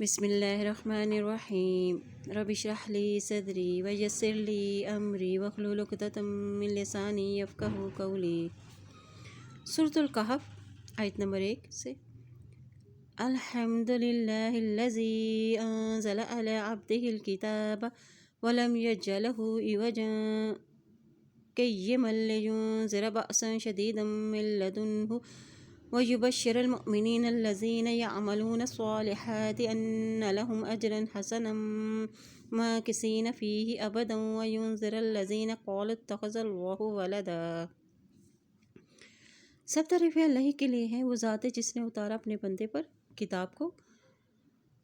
بسم اللہ الرحمن الرحیم رب اشرح لی صدری ویسر لی امری واحلل عقدۃ من لسانی یفقہوا قولی۔ سورۃ الکہف آیت نمبر 1 سے۔ الحمد للہ الذی انزل علی عبدہ الکتاب ولم یجعل لہ عوجا قیما لینذر بأسا شدیدا من لدنہ وَيُبَشِّرُ الْمُؤْمِنِينَ الَّذِينَ يَعْمَلُونَ الصَّالِحَاتِ أَنَّ لَهُمْ أَجْرًا حَسَنًا مَاكِثِينَ فِيهِ أَبَدًا وَيُنذِرَ الَّذِينَ قَالُوا اتَّخَذَ اللَّهُ وَلَدًا۔ سب تعریفیں اللہ کے لیے ہیں، وہ ذات ہے جس نے اتارا اپنے بندے پر کتاب کو،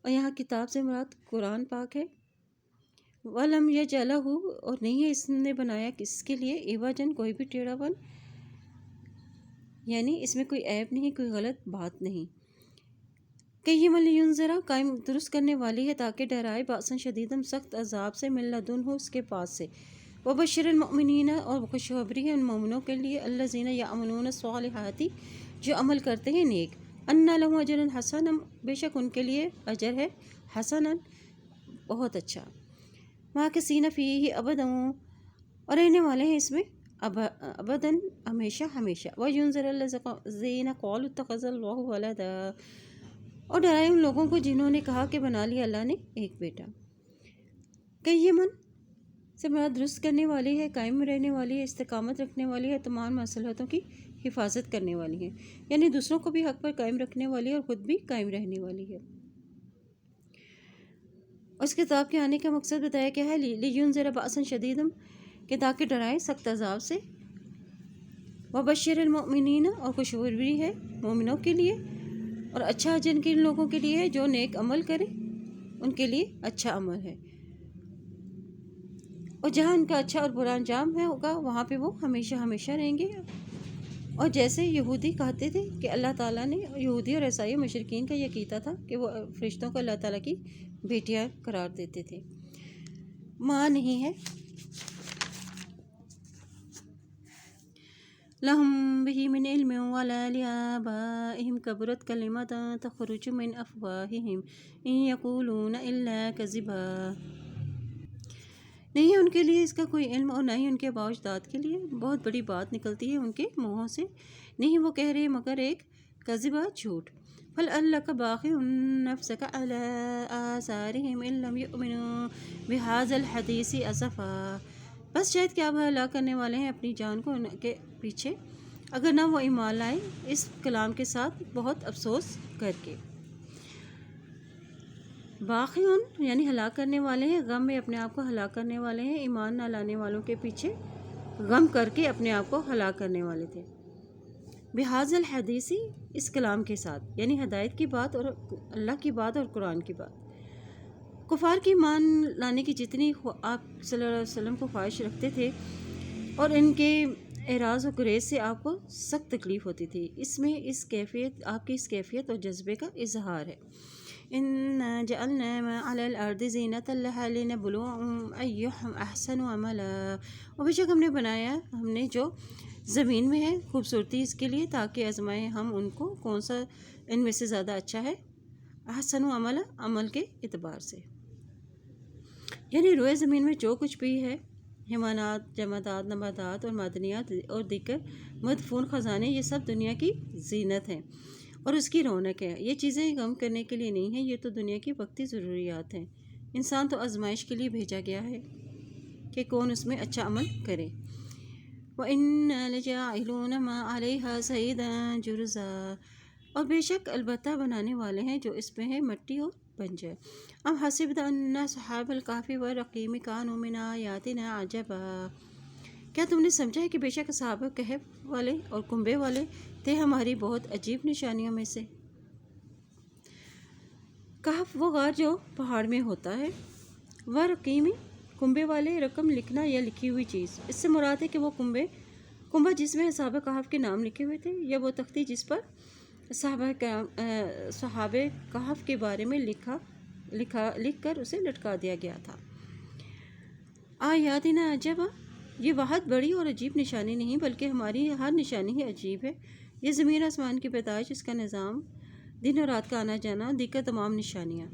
اور یہاں کتاب سے مراد قرآن پاک ہے۔ وَلَمْ يَجْعَل لَهُ، اور نہیں ہے اس نے بنایا کس کے لیے، عوجا، کوئی بھی ٹیڑھا پن، یعنی اس میں کوئی عیب نہیں، کوئی غلط بات نہیں۔ قیما لینذر، قائم درست کرنے والی ہے تاکہ ڈرائے، بأسا شدیدا، سخت عذاب سے، من لدنہ، اس کے پاس سے، وبشر المؤمنین، اور خوشخبری ہے ان مومنوں کے لیے، الذین یعملون الصالحات، جو عمل کرتے ہیں نیک، ان لہم اجرا حسنا، بے شک ان کے لیے اجر ہے، حسنا، بہت اچھا، ماکثین فیہ ابدا، اور رہنے والے ہیں اس میں ابداً، ہمیشہ ہمیشہ، وَيُنذِرَ الَّذِينَ قَالُوا اتَّخَذَ اللَّهُ وَلَدًا، اور ڈرائے ان لوگوں کو جنہوں نے کہا کہ بنا لیا اللہ نے ایک بیٹا۔ قیما سے مراد درست کرنے والی ہے، قائم رہنے والی ہے، استقامت رکھنے والی ہے، تمام مصلحتوں کی حفاظت کرنے والی ہے، یعنی دوسروں کو بھی حق پر قائم رکھنے والی ہے اور خود بھی قائم رہنے والی ہے۔ اس کتاب کے آنے کا مقصد بتایا کیا ہے، لِيُنذِرَ بَأْسًا شَدِيدًا، کہ تاکہ ڈرائے سخت عذاب سے، وَبَشِّرِ الْمُؤْمِنِينَ، اور خوشخبری ہے مومنوں کے لیے، اور اچھا اجر کن لوگوں کے لیے ہے جو نیک عمل کریں، ان کے لیے اچھا عمل ہے، اور جہاں ان کا اچھا اور برا انجام ہوگا وہاں پہ وہ ہمیشہ ہمیشہ رہیں گے۔ اور جیسے یہودی کہتے تھے کہ اللہ تعالیٰ نے، یہودی اور عیسائی مشرکین کا یہ عقیدہ تھا کہ وہ فرشتوں کو اللہ تعالیٰ کی بیٹیاں قرار دیتے تھے، ماں نہیں ہے۔ لَهُم بِهِ مِنْ عِلْمٍ وَلَا لِآبَائِهِمْ كَبُرَتْ كَلِمَةٌ تَخْرُجُ مِنْ أَفْوَاهِهِمْ إِنْ يَقُولُونَ إِلَّا كَذِبًا، نہیں ہے ان کے لیے اس کا کوئی علم، اور نہ ہی ان کے آباء و اجداد کے لیے، بہت بڑی بات نکلتی ہے ان کے منہوں سے، نہیں وہ کہہ رہے مگر ایک کذبہ، جھوٹ۔ فَلَعَلَّكَ بَاخِعٌ نَفْسَكَ عَلَىٰ آثَارِهِمْ إِن لَّمْ يُؤْمِنُوا بِهَٰذَا الْحَدِيثِ أَسَفًا، بس شاید کہ آپ ہلاک کرنے والے ہیں اپنی جان کو ان کے پیچھے، اگر نہ وہ ایمان لائیں اس کلام کے ساتھ، بہت افسوس کر کے۔ باخعون یعنی ہلاک کرنے والے ہیں، غم میں اپنے آپ کو ہلاک کرنے والے ہیں، ایمان نہ لانے والوں کے پیچھے غم کر کے اپنے آپ کو ہلاک کرنے والے تھے۔ بِهَٰذَا الْحَدِيثِ، اس کلام کے ساتھ، یعنی ہدایت کی بات اور اللہ کی بات اور قرآن کی بات۔ کفار کی ایمان لانے کی جتنی آپ صلی اللہ علیہ وسلم کو خواہش رکھتے تھے، اور ان کے اعراض و گریز سے آپ کو سخت تکلیف ہوتی تھی، اس میں اس کیفیت، آپ کی اس کیفیت اور جذبے کا اظہار ہے۔ إِنَّا جَعَلْنَا مَا عَلَى الْأَرْضِ زِينَةً لَهَا لِنَبْلُوَهُمْ أَيُّهُمْ أَحْسَنُ عَمَلًا، اور بے شک ہم نے بنایا، ہم نے جو زمین میں ہے خوبصورتی اس کے لیے تاکہ آزمائیں ہم ان کو کون سا ان میں سے زیادہ اچھا ہے، احسن عملا، عمل کے اعتبار سے، یعنی روئے زمین میں جو کچھ بھی ہے، حیوانات، جمادات، نباتات اور معدنیات اور دیگر مدفون خزانے، یہ سب دنیا کی زینت ہیں اور اس کی رونق ہے، یہ چیزیں غم کرنے کے لیے نہیں ہیں، یہ تو دنیا کی وقتی ضروریات ہیں، انسان تو آزمائش کے لیے بھیجا گیا ہے کہ کون اس میں اچھا عمل کرے۔ وَإِنَّا لَجَاعِلُونَ مَا عَلَيْهَا صَعِيدًا جُرُزًا، اور بے شک البتہ بنانے والے ہیں جو اس میں ہے مٹی اور بنجر۔ ام حسبت ان اصحاب الکہف والرقیم کانوا من آیاتنا عجبا، کیا تم نے سمجھا ہے کہ بے شک اصحاب کہف والے اور کنبے والے تھے ہماری بہت عجیب نشانیوں میں سے۔ کہف وہ غار جو پہاڑ میں ہوتا ہے، ورقیم کنبے والے، رقم لکھنا یا لکھی ہوئی چیز، اس سے مراد ہے کہ وہ کنبہ جس میں اصحاب کہف کے نام لکھے ہوئے تھے، یا وہ تختی جس پر صحابہ کہف کے بارے میں لکھ کر اسے لٹکا دیا گیا تھا۔ آیاتنا عجبا، یہ بہت بڑی اور عجیب نشانی نہیں بلکہ ہماری ہر نشانی ہی عجیب ہے، یہ زمین آسمان کی پیدائش، اس کا نظام، دن اور رات کا آنا جانا، دیگر تمام نشانیاں۔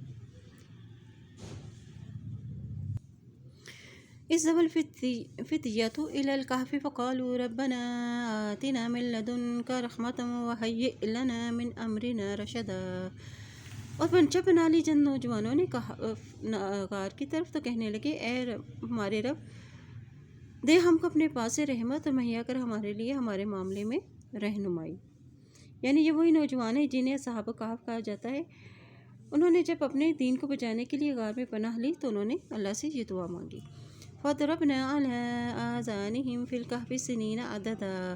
إذ ذهب الفتية إلى الكهف فقالوا ربنا آتنا من لدنك رحمة وهيئ لنا من أمرنا رشدا۔ اور جب بنا لی جن نوجوانوں نے کہا غار کی طرف تو کہنے لگے اے ہمارے رب دے ہم کو اپنے پاس سے رحمت اور مہیا کر ہمارے لیے ہمارے معاملے میں رہنمائی۔ یعنی یہ وہی نوجوان ہیں جنہیں اصحاب کہف کہا جاتا ہے۔ انہوں نے جب اپنے دین کو بچانے کے لیے غار میں پناہ لی تو انہوں نے اللہ سے یہ دعا مانگی، فَضَرَبْنَا عَلَىٰ آذَانِهِمْ فِي الْكَهْفِ سِنِينَ عَدَدًا،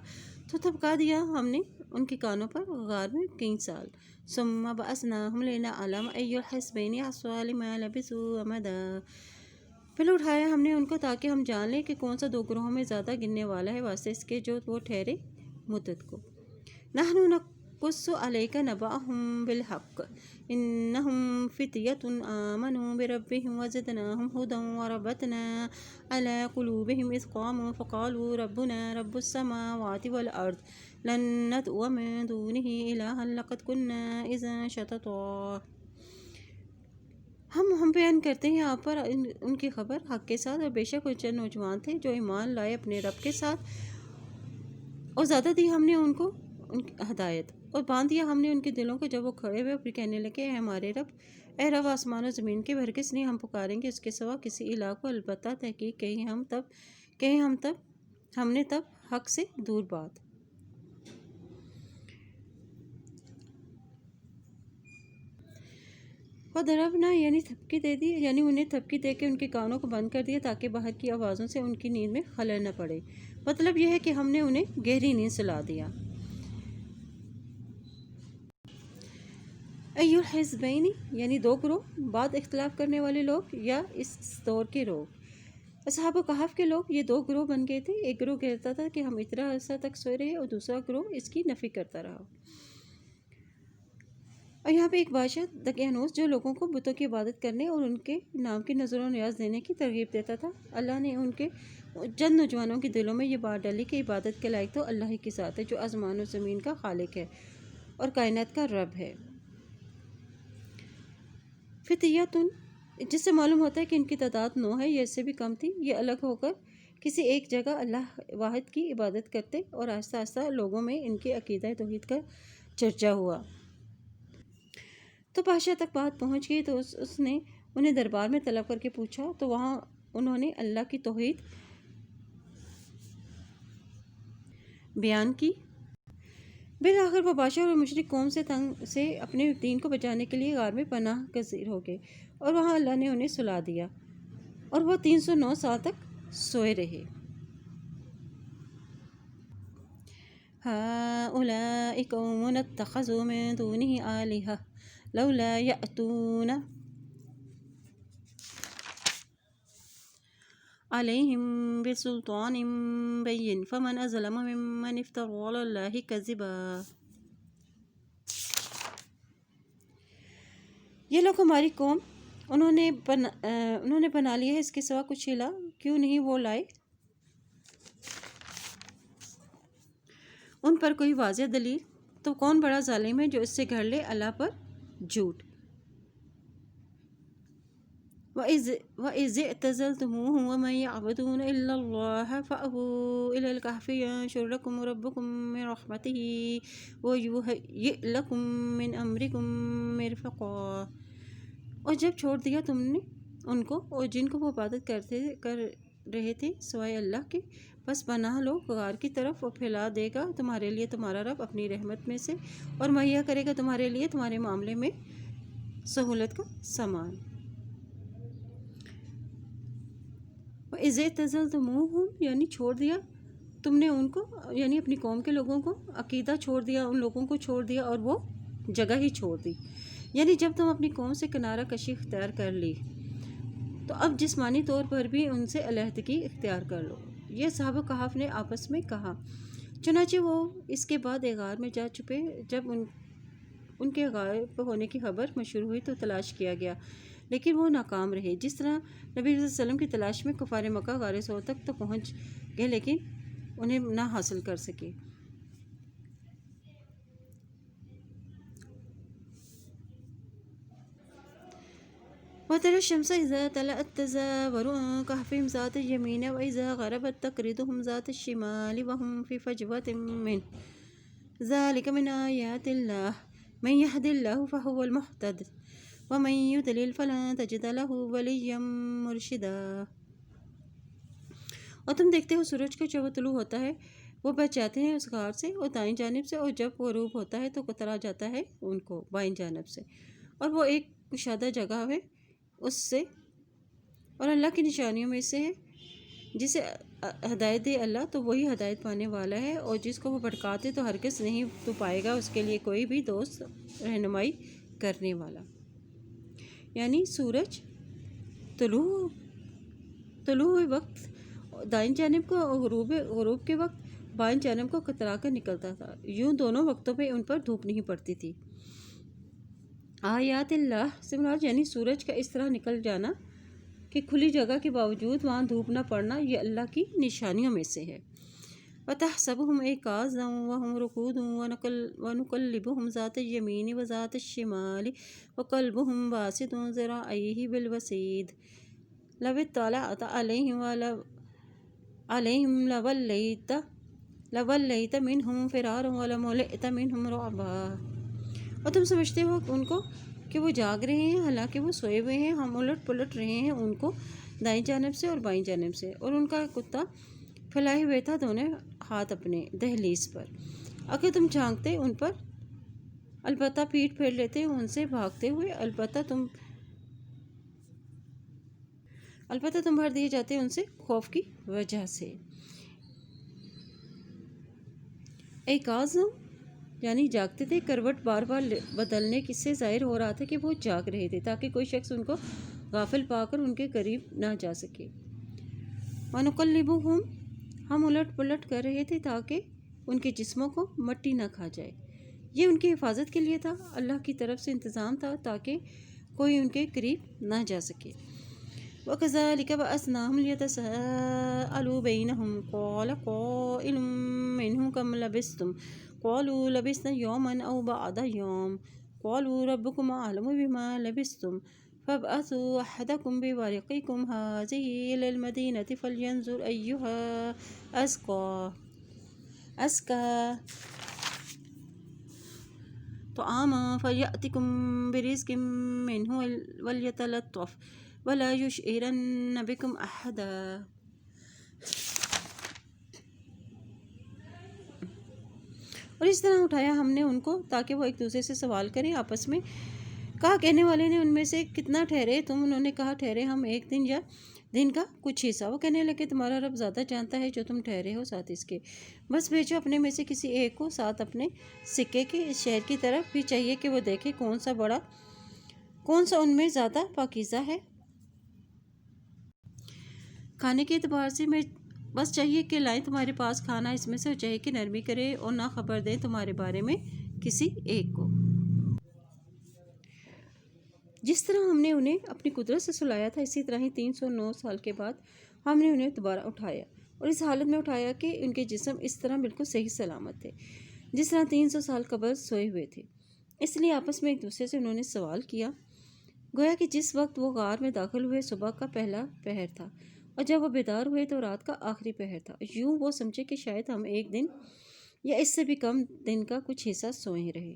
تو تھپکا دیا ہم نے ان کے کانوں پر غار میں کئی سال۔ ثُمَّ بَعَثْنَاهُمْ لِنَعْلَمَ أَيُّ الْحِزْبَيْنِ أَحْصَىٰ لِمَا لَبِثُوا أَمَدًا، پھر اٹھایا ہم نے ان کو تاکہ ہم جان لیں کہ کون سا دو گروہوں میں زیادہ گننے والا ہے واسطے اس کے جو وہ ٹھہرے مدت کو۔ نَحْنُ نَقُصُّ عَلَيْكَ نَبَأَهُم بِالْحَقِّ إِنَّهُمْ فِتْيَةٌ آمَنُوا بِرَبِّهِمْ وَزِدْنَاهُمْ هُدًى وَرَبَطْنَا عَلَىٰ قُلُوبِهِمْ إِذْ قَامُوا فَقَالُوا رَبُّنَا رَبُّ السَّمَاوَاتِ وَالْأَرْضِ لَن نَّدْعُوَ مِن دُونِهِ إِلَٰهًا لَّقَدْ كُنَّا إِذًا شَطَطًا۔ ہم بیان کرتے ہیں آپ پر ان کی خبر حق کے ساتھ، اور بے شک وہ چند نوجوان تھے جو ایمان لائے اپنے رب کے ساتھ، اور زیادہ دی ہم نے ان کو ان کی ہدایت، اور باندھ دیا ہم نے ان کے دلوں کو جب وہ کھڑے ہوئے پھر کہنے لگے اے ہمارے رب، اے رب آسمان و زمین کے، ہرگز نہیں ہم پکاریں گے اس کے سوا کسی الہ کو، البتہ تحقیق ہم نے تب حق سے دور بات۔ وَضَرَبْنَا یعنی تھپکی دے دی، یعنی انہیں تھپکی دے کے ان کے کانوں کو بند کر دیا تاکہ باہر کی آوازوں سے ان کی نیند میں خلل نہ پڑے۔ مطلب یہ ہے کہ ہم نے انہیں گہری نیند سلا دیا۔ ایُّ الحزبین یعنی دو گروہ، بعد اختلاف کرنے والے لوگ یا اس دور کے لوگ۔ اصحاب کہف کے لوگ یہ دو گروہ بن گئے تھے، ایک گروہ کہتا تھا کہ ہم اتنا عرصہ تک سوئے رہے، اور دوسرا گروہ اس کی نفی کرتا رہا۔ اور یہاں پہ ایک بادشاہ دقیانوس جو لوگوں کو بتوں کی عبادت کرنے اور ان کے نام کی نظر و نیاز دینے کی ترغیب دیتا تھا، اللہ نے ان کے چند نوجوانوں کے دلوں میں یہ بات ڈالی کہ عبادت کے لائق تو اللہ ہی کی ذات ہے جو آسمان و زمین کا خالق ہے اور کائنات کا رب ہے۔ فتیتن جس سے معلوم ہوتا ہے کہ ان کی تعداد 9 ہے یا اس سے بھی کم تھی، یہ الگ ہو کر کسی ایک جگہ اللہ واحد کی عبادت کرتے، اور آہستہ آہستہ لوگوں میں ان کے عقیدہ توحید کا چرچا ہوا۔ تو بادشاہ تک بات پہنچ گئی تو اس نے انہیں دربار میں طلب کر کے پوچھا، تو وہاں انہوں نے اللہ کی توحید بیان کی۔ بالآخر وہ بادشاہ اور مشرک قوم سے اپنے دین کو بچانے کے لیے غار میں پناہ گزیر ہو گئے، اور وہاں اللہ نے انہیں سلا دیا، اور وہ 309 سال تک سوئے رہے۔ هؤلاء قوم اتخذوا من دونه آلهة لولا يأتون عليهم بسلطان بين فمن أظلم ممن افترى على الله كذبا۔ یہ لوگ ہماری قوم، انہوں نے بنا لیا ہے اس کے سوا کچھ الہ، کیوں نہیں وہ لائے ان پر کوئی واضح دلیل؟ تو کون بڑا ظالم ہے جو اس سے گھڑ لے اللہ پر جھوٹ۔ وَإِذِ اعْتَزَلْتُمُوهُمْ وَمَا يَعْبُدُونَ إِلَّا اللَّهَ فَأْوُوا إِلَى الْكَهْفِ يَنشُرْ لَكُمْ رَبُّكُم مِّن رَّحْمَتِهِ وَيُهَيِّئْ لَكُم مِّنْ أَمْرِكُم مِّرْفَقًا۔ اور جب چھوڑ دیا تم نے ان کو اور جن کو وہ عبادت کر رہے تھے سوائے اللہ کے، بس پناہ لو غار کی طرف، اور پھیلا دے گا تمہارے لیے تمہارا رب اپنی رحمت میں سے، اور مہیا کرے گا تمہارے لیے تمہارے معاملے میں سہولت کا سامان۔ وَإِذِ اعْتَزَلْتُمُوهُمْ یعنی چھوڑ دیا تم نے ان کو، یعنی اپنی قوم کے لوگوں کو، عقیدہ چھوڑ دیا، ان لوگوں کو چھوڑ دیا، اور وہ جگہ ہی چھوڑ دی۔ یعنی جب تم اپنی قوم سے کنارہ کشی اختیار کر لی تو اب جسمانی طور پر بھی ان سے علیحدگی اختیار کر لو، یہ اصحاب کہف نے آپس میں کہا۔ چنانچہ وہ اس کے بعد ایک غار میں جا چھپے۔ جب ان کے غائب ہونے کی خبر مشہور ہوئی تو تلاش کیا گیا، لیکن وہ ناکام رہے۔ جس طرح نبی صلی اللہ علیہ وسلم کی تلاش میں کفار مکہ غار ثور تک تو پہنچ گئے لیکن انہیں نہ حاصل کر سکے۔ وترى الشمس إذا طلعت تزاور عن كهفهم ذات اليمين وإذا غربت تقرضهم ذات الشمال وهم في فجوة منه ذلك من آيات الله من يهد الله فهو المهتد ومن يضلل فلن تجد له وليا مرشدا۔ اور تم دیکھتے ہو سورج کو جب وہ طلوع ہوتا ہے وہ بچ جاتے ہیں اس غار سے اور دائیں جانب سے، اور جب وہ غروب ہوتا ہے تو کترا جاتا ہے ان کو بائیں جانب سے، اور وہ ایک کشادہ جگہ ہے اس سے، اور اللہ کی نشانیوں میں سے ہے جسے ہدایت دے اللہ تو وہی ہدایت پانے والا ہے، اور جس کو وہ بھٹکاتے تو ہرگز نہیں تو پائے گا اس کے لیے کوئی بھی دوست رہنمائی کرنے والا۔ یعنی سورج طلوع ہوئے وقت دائیں جانب کو اور غروب کے وقت بائیں جانب کو کترا کر نکلتا تھا، یوں دونوں وقتوں پہ ان پر دھوپ نہیں پڑتی تھی۔ آیات اللہ سے مراد یعنی سورج کا اس طرح نکل جانا کہ کھلی جگہ کے باوجود وہاں دھوپ نہ پڑنا، یہ اللہ کی نشانیوں میں سے ہے۔ وَتَحْسَبُهُمْ أَيْقَاظًا وَهُمْ رُقُودٌ وَنُقَلِّبُهُمْ ذَاتَ الْيَمِينِ وَذَاتَ الشِّمَالِ وَقَلْبُهُمْ بَاسِطٌ ذِرَاعَيْهِ بِالْوَسِيدِ لَوِ اطَّلَعْتَ عَلَيْهِمْ لَوَلَّيْتَ مِنْهُمْ فِرَارًا وَلَمُلِئْتَ مِنْهُمْ رُعْبًا۔ اور تم سمجھتے ہو ان کو کہ وہ جاگ رہے ہیں حالانکہ وہ سوئے ہوئے ہیں، ہم الٹ پلٹ رہے ہیں ان کو دائیں جانب سے اور بائیں جانب سے، اور ان کا کتا پھیلائے ہوئے تھا دونوں ہاتھ اپنے دہلیز پر۔ اگر تم جھانکتے ان پر البتہ پیٹ پھیر لیتے ان سے بھاگتے ہوئے، البتہ تم بھر دیے جاتے ان سے خوف کی وجہ سے۔ ایقاظ یعنی جاگتے تھے، کروٹ بار بار بدلنے سے ظاہر ہو رہا تھا کہ وہ جاگ رہے تھے تاکہ کوئی شخص ان کو غافل پا کر ان کے قریب نہ جا سکے۔ وَنُقَلِّبُهُمْ ہم الٹ پلٹ کر رہے تھے تاکہ ان کے جسموں کو مٹی نہ کھا جائے، یہ ان کی حفاظت کے لیے تھا، اللہ کی طرف سے انتظام تھا تاکہ کوئی ان کے قریب نہ جا سکے۔ وَكَذَلِكَ بَعَثْنَاهُمْ لِيَتَسَاءَلُوا بَيْنَهُمْ قَالَ قَائِلٌ مِّنْهُمْ كَمْ لَبِثْتُمْ قَالُوا لَبِثْنَا يَوْمًا أَوْ بَعْضَ يَوْمٍ قَالُوا رَبُّكُمْ أَعْلَمُ بِمَا لَبِثْتُمْ فَابْعَثُوا أَحَدَكُمْ بِوَرِقِكُمْ هَٰذِهِ إِلَى الْمَدِينَةِ فَلْيَنظُرْ أَيُّهَا أَزْكَىٰ طَعَامًا فَلْيَأْتِكُم بِرِزْقٍ مِّنْهُ وَلْيَتَلَطَّفْ وَلَا يُشْعِرَنَّ بِكُمْ أَحَدًا۔ اور اس طرح اٹھایا ہم نے ان کو تاکہ وہ ایک دوسرے سے سوال کریں آپس میں۔ کہا کہنے والے نے ان میں سے کتنا ٹھہرے تم؟ انہوں نے کہا ٹھہرے ہم ایک دن یا دن کا کچھ حصہ۔ وہ کہنے لگے تمہارا رب زیادہ جانتا ہے جو تم ٹھہرے ہو ساتھ اس کے، بس بھیجو اپنے میں سے کسی ایک کو ساتھ اپنے سکے کے اس شہر کی طرف بھی چاہیے کہ وہ دیکھے کون سا ان میں زیادہ پاکیزہ ہے۔ کھانے کے اعتبار سے میں بس چاہیے کہ لائیں تمہارے پاس کھانا اس میں سے، اور چاہیے کہ نرمی کرے اور نہ خبر دیں تمہارے بارے میں کسی ایک کو۔ جس طرح ہم نے انہیں اپنی قدرت سے سلایا تھا اسی طرح ہی 309 سال کے بعد ہم نے انہیں دوبارہ اٹھایا، اور اس حالت میں اٹھایا کہ ان کے جسم اس طرح بالکل صحیح سلامت تھے جس طرح 300 سال قبل سوئے ہوئے تھے۔ اس لیے آپس میں ایک دوسرے سے انہوں نے سوال کیا، گویا کہ جس وقت وہ غار میں داخل ہوئے صبح کا پہلا پہر تھا، اور جب وہ بیدار ہوئے تو رات کا آخری پہر تھا۔ یوں وہ سمجھے کہ شاید ہم ایک دن یا اس سے بھی کم دن کا کچھ حصہ سوئے رہے،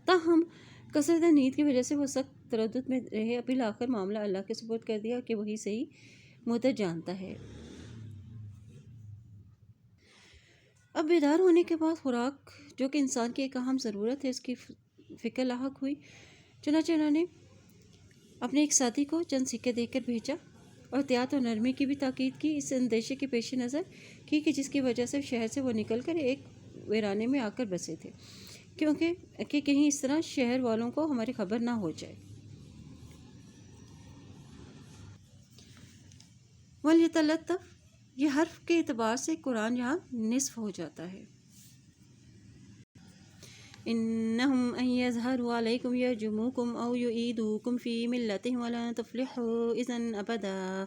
تاہم کثرت نیند کی وجہ سے وہ سخت تردد میں رہے۔ بالآخر معاملہ اللہ کے سپرد کر دیا کہ وہی صحیح مدت جانتا ہے۔ اب بیدار ہونے کے بعد خوراک جو کہ انسان کی ایک اہم ضرورت ہے اس کی فکر لاحق ہوئی، چنانچہ انہوں نے اپنے ایک ساتھی کو چند سکے دے کر بھیجا اور احتیاط اور نرمی کی بھی تاکید کی، اس اندیشے کے پیش نظر کی کہ جس کی وجہ سے شہر سے وہ نکل کر ایک ویرانے میں آ کر بسے تھے، کیونکہ کہ کہیں اس طرح شہر والوں کو ہماری خبر نہ ہو جائے۔ وَلْيَتَلَطَّفْ یہ حرف کے اعتبار سے قرآن یہاں نصف ہو جاتا ہے۔ إنهم أن يظهروا عليكم يرجموكم أو يعيدوكم في ملتهم ولن تفلحوا إذا أبدا،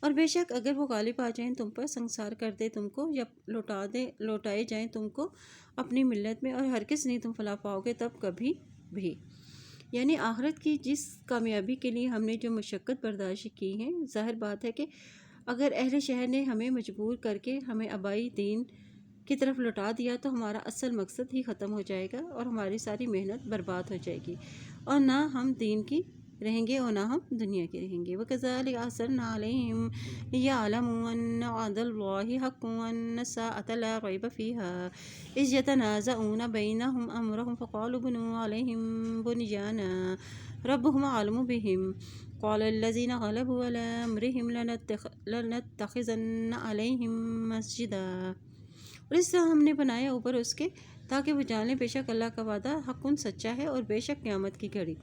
اور بے شک اگر وہ غالب آ جائیں تم پر، سنسار کر دے تم کو یا لوٹائے جائیں تم کو اپنی ملت میں، اور ہرگز نہیں تم فلاح پاؤ گے تب کبھی بھی۔ یعنی آخرت کی جس کامیابی کے لیے ہم نے جو مشقت برداشت کی ہیں، ظاہر بات ہے کہ اگر اہل شہر نے ہمیں مجبور کر کے ہمیں آبائی دین کی طرف لوٹا دیا تو ہمارا اصل مقصد ہی ختم ہو جائے گا اور ہماری ساری محنت برباد ہو جائے گی، اور نہ ہم دین کی رہیں گے اور نہ ہم دنیا کے رہیں گے۔ وَكَذَلِكَ أَرْسَلْنَا عَلَيْهِمْ لِيَعْلَمُوا أَنَّ وَعْدَ اللَّهِ حَقٌّ وَأَنَّ السَّاعَةَ لَا رَيْبَ فِيهَا إِذْ يَتَنَازَعُونَ بَيْنَهُمْ أَمْرَهُمْ فَقَالُوا ابْنُوا عَلَيْهِمْ بُنْيَانًا رَبُّهُمْ أَعْلَمُ بِهِمْ قَالَ الَّذِينَ غَلَبُوا عَلَىٰ أَمْرِهِمْ لَنَتَّخِذَنَّ عَلَيْهِمْ مَسْجِدًا، اور اس طرح ہم نے بنایا اوپر اس کے تاکہ وہ جان لیں بے شک اللہ کا وعدہ حق سچا ہے اور بے شک قیامت کی گھڑی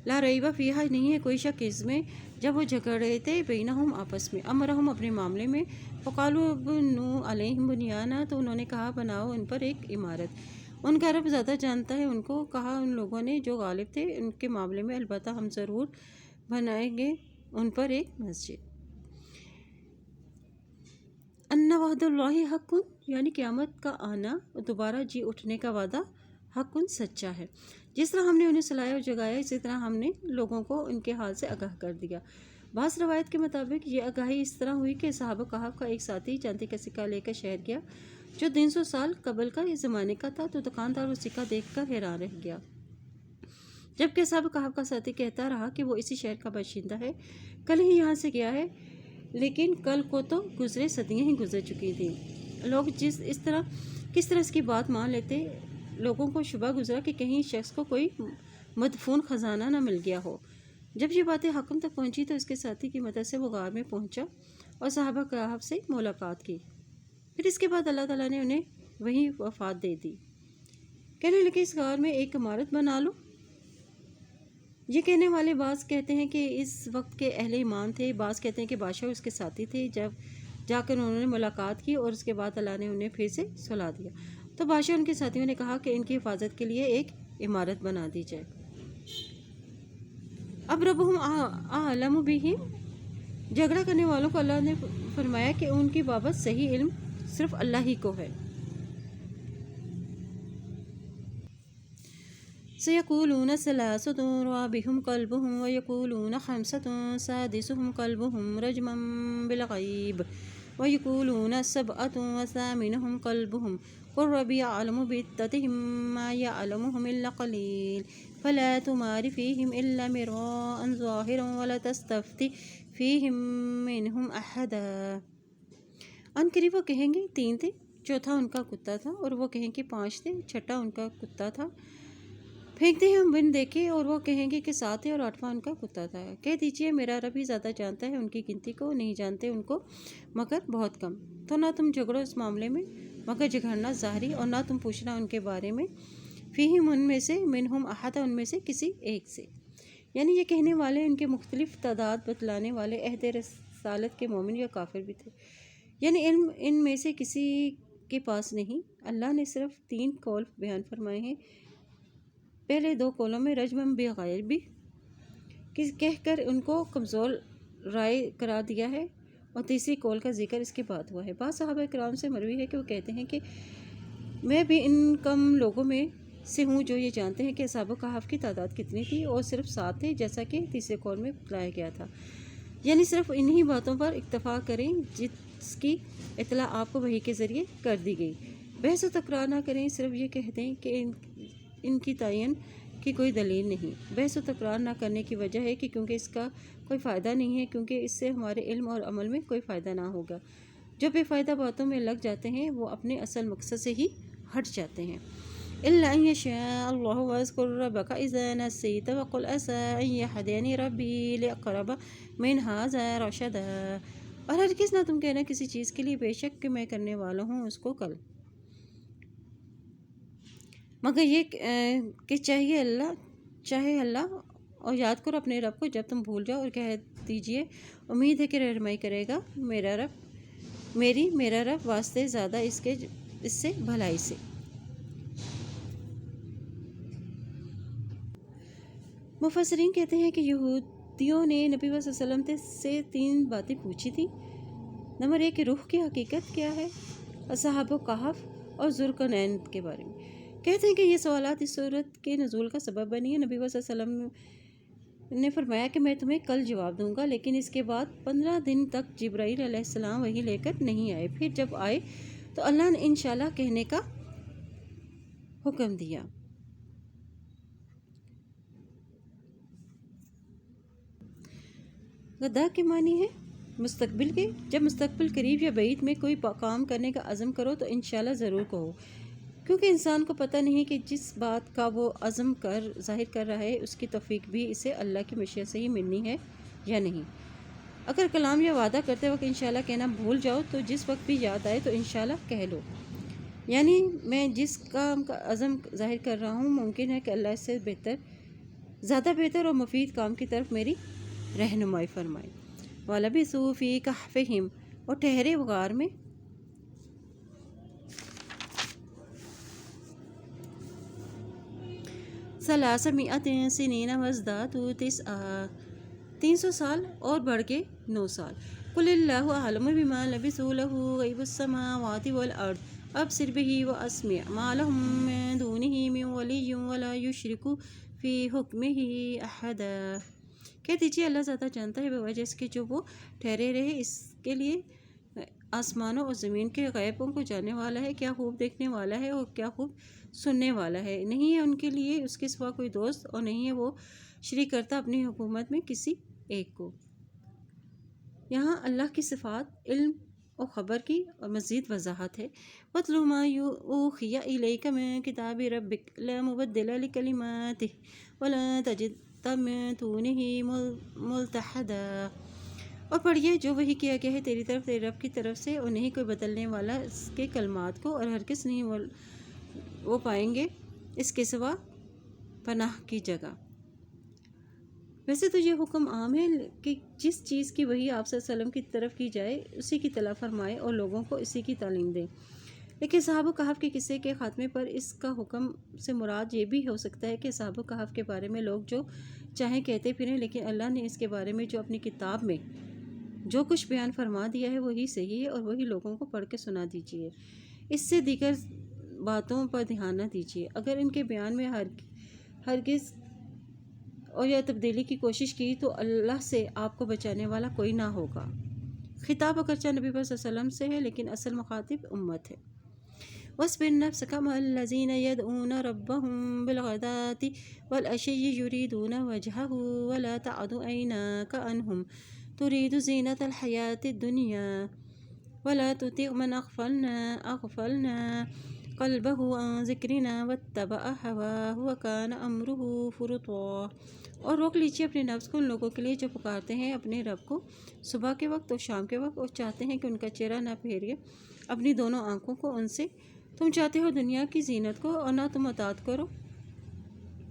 لا ریبہ فیہا نہیں ہے کوئی شک اس میں۔ جب وہ جھگڑ رہے تھے بینہم آپس میں، امرہم اپنے معاملے میں، فقالوا بنوا علیہم بنیانا تو انہوں نے کہا بناؤ ان پر ایک عمارت، ان کا رب زیادہ جانتا ہے ان کو۔ کہا ان لوگوں نے جو غالب تھے ان کے معاملے میں، البتہ ہم ضرور بنائیں گے ان پر ایک مسجد۔ ان وعد اللہ حق، یعنی قیامت کا آنا اور دوبارہ جی اٹھنے کا وعدہ حق سچا ہے۔ جس طرح ہم نے انہیں سلایا اور جگایا، اسی طرح ہم نے لوگوں کو ان کے حال سے آگاہ کر دیا۔ بعض روایت کے مطابق یہ آگاہی اس طرح ہوئی کہ صحابہ کہف کا ایک ساتھی چاندی کا سکہ لے کر شہر گیا جو 300 سال قبل کا اس زمانے کا تھا، تو دکاندار وہ سکہ دیکھ کر حیران رہ گیا، جبکہ صحابہ کہف کا ساتھی کہتا رہا کہ وہ اسی شہر کا باشندہ ہے، کل ہی یہاں سے گیا ہے، لیکن کل کو تو گزرے صدیاں ہی گزر چکی تھیں۔ لوگ کس طرح اس کی بات مان لیتے، لوگوں کو شبہ گزرا کہ کہیں شخص کو کوئی مدفون خزانہ نہ مل گیا ہو۔ جب یہ باتیں حاکم تک پہنچی تو اس کے ساتھی کی مدد سے وہ غار میں پہنچا اور صحابہ کہف سے ملاقات کی۔ پھر اس کے بعد اللہ تعالیٰ نے انہیں وہی وفات دے دی۔ کہنے لگے اس غار میں ایک عمارت بنا لو۔ یہ کہنے والے بعض کہتے ہیں کہ اس وقت کے اہل ایمان تھے، بعض کہتے ہیں کہ بادشاہ اس کے ساتھی تھے۔ جب جا کر انہوں نے ملاقات کی اور اس کے بعد اللہ نے انہیں پھر سے سلا دیا، تو بادشاہ ان کے ساتھیوں نے کہا کہ ان کی حفاظت کے لیے ایک عمارت بنا دی جائے۔ اب ربہم اعلم بہم، جھگڑا کرنے والوں کو اللہ نے فرمایا کہ ان کی بابت صحیح علم صرف اللہ ہی کو ہے۔ سَيَقُولُونَ ثَلَاثَةٌ رَابِعُهُمْ كَلْبُهُمْ وَيَقُولُونَ خَمْسَةٌ سَادِسُهُمْ كَلْبُهُمْ رَجْمًا بِالْغَيْبِ وَيَقُولُونَ سَبْعَةٌ وَثَامِنُهُمْ كَلْبُهُمْ قُلْ رَبِّي أَعْلَمُ بِعِدَّتِهِم مَّا يَعْلَمُهُمْ إِلَّا قَلِيلٌ فَلَا تُمَارِ فِيهِمْ إِلَّا مِرَاءً ظَاهِرًا وَلَا تَسْتَفْتِ فِيهِم مِّنْهُمْ أَحَدًا۔ عنقریب وہ کہیں گے 3 تھے، چوتھا ان کا کتا تھا، اور وہ کہیں کہ 5 تھے، چھٹا ان کا کتا تھا۔ پھینکتے ہیں ہم بن دیکھے، اور وہ کہیں گے کہ 7 ہے اور 8واں ان کا کتا تھا۔ کہہ دیجئے میرا رب ہی زیادہ جانتا ہے ان کی گنتی کو، نہیں جانتے ان کو مگر بہت کم۔ تو نہ تم جھگڑو اس معاملے میں مگر جھگڑنا ظاہری، اور نہ تم پوچھنا ان کے بارے میں، فیہم ان میں سے، منہم احد ان میں سے کسی ایک سے۔ یعنی یہ کہنے والے ان کے مختلف تعداد بتلانے والے عہد رسالت کے مومن یا کافر بھی تھے، یعنی علم ان میں سے کسی کے پاس نہیں۔ اللہ نے صرف 3 قول بیان فرمائے ہیں۔ پہلے 2 قولوں میں رجمًا بالغیب کہہ کر ان کو کمزور رائے قرار دیا ہے، اور تیسری قول کا ذکر اس کے بعد ہوا ہے۔ بعض صحابہ کرام سے مروی ہے کہ وہ کہتے ہیں کہ میں بھی ان کم لوگوں میں سے ہوں جو یہ جانتے ہیں کہ اصحاب کہف کی تعداد کتنی تھی، اور صرف 7 تھے، جیسا کہ تیسرے قول میں بتلایا گیا تھا۔ یعنی صرف انہی باتوں پر اکتفا کریں جس کی اطلاع آپ کو وحی کے ذریعے کر دی گئی۔ بحث و تکرار نہ کریں، صرف یہ کہہ دیں کہ ان کی تعین کی کوئی دلیل نہیں۔ بحث و تکرار نہ کرنے کی وجہ ہے کہ کیونکہ اس کا کوئی فائدہ نہیں ہے، کیونکہ اس سے ہمارے علم اور عمل میں کوئی فائدہ نہ ہوگا۔ جو بے فائدہ باتوں میں لگ جاتے ہیں وہ اپنے اصل مقصد سے ہی ہٹ جاتے ہیں۔ إِلَّا أَن يَشَاءَ اللَّهُ وَاذْكُر رَّبَّكَ إِذَا نَسِيتَ وَقُلْ عَسَىٰ أَن يَهْدِيَنِ رَبِّي لِأَقْرَبَ مِنْ هَٰذَا رَشَدًا، اور ہرگز نہ تم کہنا کسی چیز کے لیے بے شک کہ میں کرنے والا ہوں اس کو کل، مگر یہ کہ چاہے اللہ، اور یاد کرو اپنے رب کو جب تم بھول جاؤ، اور کہہ دیجئے امید ہے کہ رحمائی کرے گا میرا رب واسطے زیادہ اس سے بھلائی سے۔ مفسرین کہتے ہیں کہ یہودیوں نے نبی صلی اللہ علیہ وسلم سے 3 باتیں پوچھی تھیں۔ نمبر 1 کہ روح کی حقیقت کیا ہے، اصحاب کہف اور ذوالقرنین کے بارے میں۔ کہتے ہیں کہ یہ سوالات اس صورت کے نزول کا سبب بنی ہے۔ نبی صلی اللہ علیہ وسلم نے فرمایا کہ میں تمہیں کل جواب دوں گا، لیکن اس کے بعد 15 دن تک جبرائیل علیہ السلام وحی لے کر نہیں آئے۔ پھر جب آئے تو اللہ نے انشاءاللہ کہنے کا حکم دیا۔ غدا کے معنی ہے مستقبل کے۔ جب مستقبل قریب یا بعید میں کوئی کام کرنے کا عزم کرو تو انشاءاللہ ضرور کہو، کیونکہ انسان کو پتہ نہیں کہ جس بات کا وہ عزم ظاہر کر رہا ہے اس کی توفیق بھی اسے اللہ کی مشیت سے ہی ملنی ہے یا نہیں۔ اگر کلام یا وعدہ کرتے وقت انشاءاللہ کہنا بھول جاؤ تو جس وقت بھی یاد آئے تو انشاءاللہ کہہ لو، یعنی میں جس کام کا عزم ظاہر کر رہا ہوں ممکن ہے کہ اللہ اس سے زیادہ بہتر اور مفید کام کی طرف میری رہنمائی فرمائے۔ وَلَبِثُوا فِي كَهْفِهِمْ، اور ٹھہرے غار میں ثَلَاثَمِائَةٍ سِنِينَ وَازْدَادُوا تِسْعًا، 300 سال اور بڑھ کے 9 سال۔ قُلِ اللَّهُ أَعْلَمُ بِمَا لَبِثُوا لَهُ غَيْبُ السَّمَاوَاتِ وَالْأَرْضِ أَبْصِرْ بِهِ وَأَسْمِعْ مَا لَهُم مِّن دُونِهِ مِن وَلِيٍّ وَلَا يُشْرِكُ فِي حُكْمِهِ أَحَدًا۔ کہہ دیجیے اللہ زیادہ جانتا ہے بوجہ اس کے جو وہ ٹھہرے رہے، اس کے لیے آسمانوں اور زمین کے غیبوں کو جاننے والا ہے، کیا خوب دیکھنے والا ہے اور کیا خوب سننے والا ہے۔ نہیں ہے ان کے لیے اس کے سوا کوئی دوست، اور نہیں ہے وہ شریک کرتا اپنی حکومت میں کسی ایک کو۔ یہاں اللہ کی صفات، علم اور خبر کی اور مزید وضاحت ہے۔ وَاتْلُ مَا أُوحِيَ إِلَيْكَ مِن كِتَابِ رَبِّكَ لَا مُبَدِّلَ لِكَلِمَاتِهِ وَلَن تَجِدَ مِن دُونِهِ مُلْتَحَدًا، اور پڑھیے جو وحی کیا گیا ہے تیری طرف تیرے رب کی طرف سے، اور نہیں کوئی بدلنے والا اس کے کلمات کو، اور ہرگز نہیں وہ پائیں گے اس کے سوا پناہ کی جگہ۔ ویسے تو یہ حکم عام ہے کہ جس چیز کی وحی آپ صلی اللہ علیہ وسلم کی طرف کی جائے اسی کی تلا فرمائے اور لوگوں کو اسی کی تعلیم دیں، لیکن اصحاب کہف کے قصے کے خاتمے پر اس کا حکم سے مراد یہ بھی ہو سکتا ہے کہ اصحاب کہف کے بارے میں لوگ جو چاہیں کہتے پھریں، لیکن اللہ نے اس کے بارے میں جو اپنی کتاب میں جو کچھ بیان فرما دیا ہے وہی صحیح ہے، اور وہی لوگوں کو پڑھ کے سنا دیجیے، اس سے دیگر باتوں پر دھیان نہ دیجیے۔ اگر ان کے بیان میں ہرگز اور یا تبدیلی کی کوشش کی تو اللہ سے آپ کو بچانے والا کوئی نہ ہوگا۔ خطاب اگرچہ نبی صلی اللہ علیہ وسلم سے ہے لیکن اصل مخاطب امت ہے۔ وَاصْبِرْ نَفْسَكَ مَعَ الَّذِينَ يَدْعُونَ رَبَّهُمْ بِالْغَدَاةِ وَالْعَشِيِّ يُرِيدُونَ وَجْهَهُ وَلَا تَعْدُ عَيْنَاكَ عَنْهُمْ تُرِيدُ زِينَةَ الْحَيَاةِ الدُّنْيَا وَلَا تُطِعْ مَنْ أَغْفَلْنَا قَلْبَهُ عَنْ ذِكْرِنَا وَاتَّبَعَ هَوَاهُ وَكَانَ أَمْرُهُ فُرُطًا، اور روک لیجیے اپنے نفس کو ان لوگوں کے لیے جو پکارتے ہیں اپنے رب کو صبح کے وقت اور شام کے وقت، اور چاہتے ہیں کہ ان کا چہرہ نہ پھیرے اپنی دونوں آنکھوں کو ان سے۔ تم چاہتے ہو دنیا کی زینت کو، اور نہ تم اطاعت کرو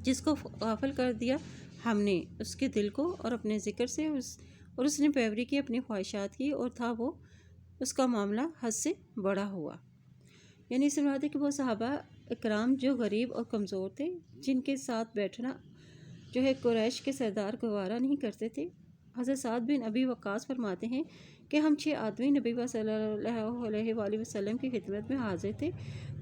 جس کو غافل کر دیا ہم نے اس کے دل کو اور اپنے ذکر سے، اور اس نے پیروی کی اپنی خواہشات کی، اور تھا وہ اس کا معاملہ حد سے بڑا ہوا۔ یعنی اس سے مراد ہے کہ وہ صحابہ اکرام جو غریب اور کمزور تھے، جن کے ساتھ بیٹھنا جو ہے قریش کے سردار گوارا نہیں کرتے تھے۔ حضرت سعد بن ابی وقاص فرماتے ہیں کہ ہم 6 آدمی نبی صلی اللہ علیہ وآلہ وسلم کی خدمت میں حاضر تھے۔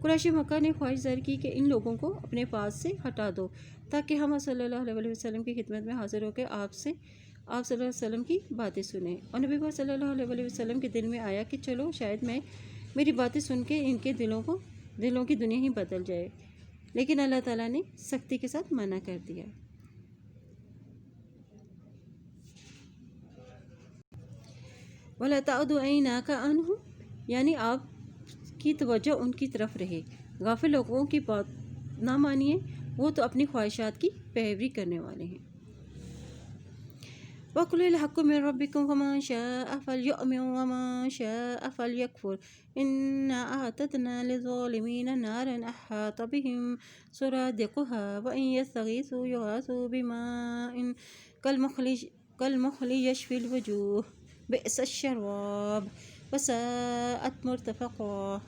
قریش مکہ نے خواہش ظاہر کی کہ ان لوگوں کو اپنے پاس سے ہٹا دو تاکہ ہم صلی اللہ علیہ وسلم کی خدمت میں حاضر ہو کے آپ صلی اللہ علیہ وسلم کی باتیں سنیں، اور نبی صلی اللہ علیہ وسلم کے دل میں آیا کہ چلو شاید میری باتیں سن کے ان کے دلوں کی دنیا ہی بدل جائے، لیکن اللہ تعالیٰ نے سختی کے ساتھ منع کر دیا۔ وَلَا تَعْدُ عَيْنَاكَ عَنْهُمْ، یعنی آپ کی توجہ ان کی طرف رہے، غافل لوگوں کی بات نہ مانیے، وہ تو اپنی خواہشات کی پیروی کرنے والے ہیں۔ وَقُلِ الْحَقُّ مِن رَبِّكُمْ فَمَن شَاءَ فَلْيُؤْمِنْ وَمَن شَاءَ فَلْيَكْفُرْ إِنَّا أَعْتَدْنَا لِلظَّالِمِينَ نَارًا أَحَاطَ بِهِمْ سُرَادِقُهَا وَإِن يَسْتَغِيثُوا يُغَاثُوا بِمَاءٍ كَالْمُهْلِ يَشْوِي الْوُجُوهَ بِئْسَ الشَّرَابُ وَسَاءَتْ مُرْتَفَقًا،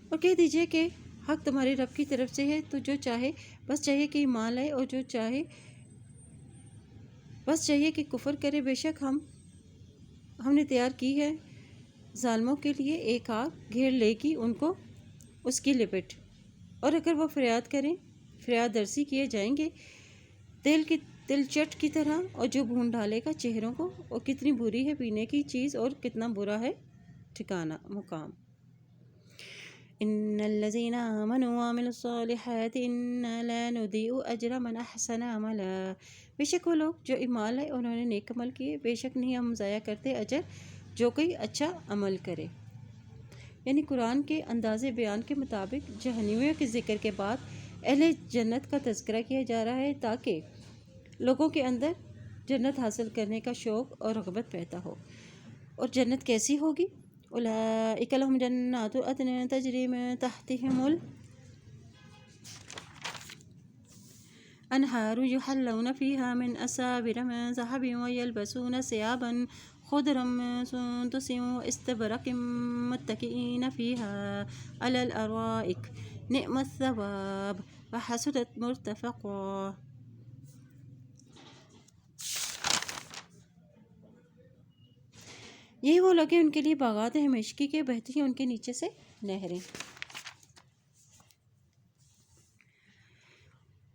اور کہہ دیجیے کہ حق تمہارے رب کی طرف سے ہے، تو جو چاہے بس چاہیے کہ ایمان لائے، اور جو چاہے بس چاہیے کہ کفر کرے۔ بے شک ہم نے تیار کی ہے ظالموں کے لیے ایک آگ، گھیر لے گی ان کو اس کی لپٹ، اور اگر وہ فریاد کریں، فریاد درسی کیے جائیں گے تل چٹ کی طرح، اور جو بھون ڈالے گا چہروں کو، اور کتنی بری ہے پینے کی چیز اور کتنا برا ہے ٹھکانہ مقام۔ ان الذين آمنوا وعملوا الصالحات انا لا نضيع اجر من احسن عملا، بے شک وہ لوگ جو ایمان لائے انہوں نے نیک عمل کیے، بے شک نہیں ہم ضائع کرتے اجر جو کوئی اچھا عمل کرے۔ یعنی قرآن کے انداز بیان کے مطابق جہنمیوں کے ذکر کے بعد اہل جنت کا تذکرہ کیا جا رہا ہے تاکہ لوگوں کے اندر جنت حاصل کرنے کا شوق اور رغبت پیدا ہو۔ اور جنت کیسی ہوگی؟ اولئک لهم جنات عدن تجری من تحتهم الانہار یحلون فیہا من اساور من ذہب ویلبسون ثیابا خضرا من سندس واستبرق متکئین فیہا علی الارائک نعم الثواب وحسنت مرتفقا۔ یہی وہ لوگ ہیں ان کے لیے باغات ہمیشگی کے، بہتی ہیں ان کے نیچے سے نہریں۔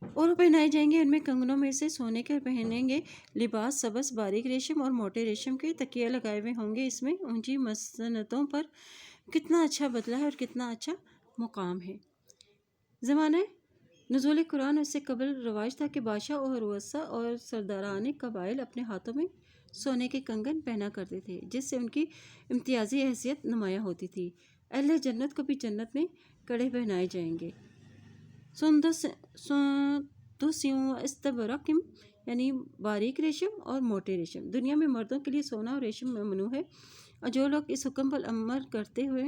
اور پہنائے جائیں گے ان میں کنگنوں میں سے سونے کے، پہنیں گے لباس سبز باریک ریشم اور موٹے ریشم کے، تکیے لگائے ہوئے ہوں گے اس میں اونچی مسندوں پر۔ کتنا اچھا بدلہ ہے اور کتنا اچھا مقام ہے۔ زمانہ نزول قرآن اس سے قبل رواج تھا کہ بادشاہ اور رؤساء اور سرداران قبائل اپنے ہاتھوں میں سونے کے کنگن پہنا کرتے تھے، جس سے ان کی امتیازی حیثیت نمایاں ہوتی تھی۔ اہل جنت کو بھی جنت میں کڑے پہنائے جائیں گے، سندس و استبرق یعنی باریک ریشم اور موٹے ریشم۔ دنیا میں مردوں کے لیے سونا اور ریشم ممنوع ہے، اور جو لوگ اس حکم پر عمل کرتے ہوئے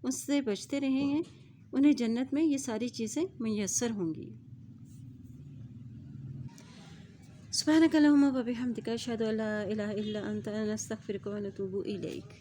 اس سے بچتے رہے ہیں انہیں جنت میں یہ ساری چیزیں میسر ہوں گی۔ سبحانک اللہم و بحمدک اشہد ان لا الہ الا انت نستغفرک و نتوب الیک۔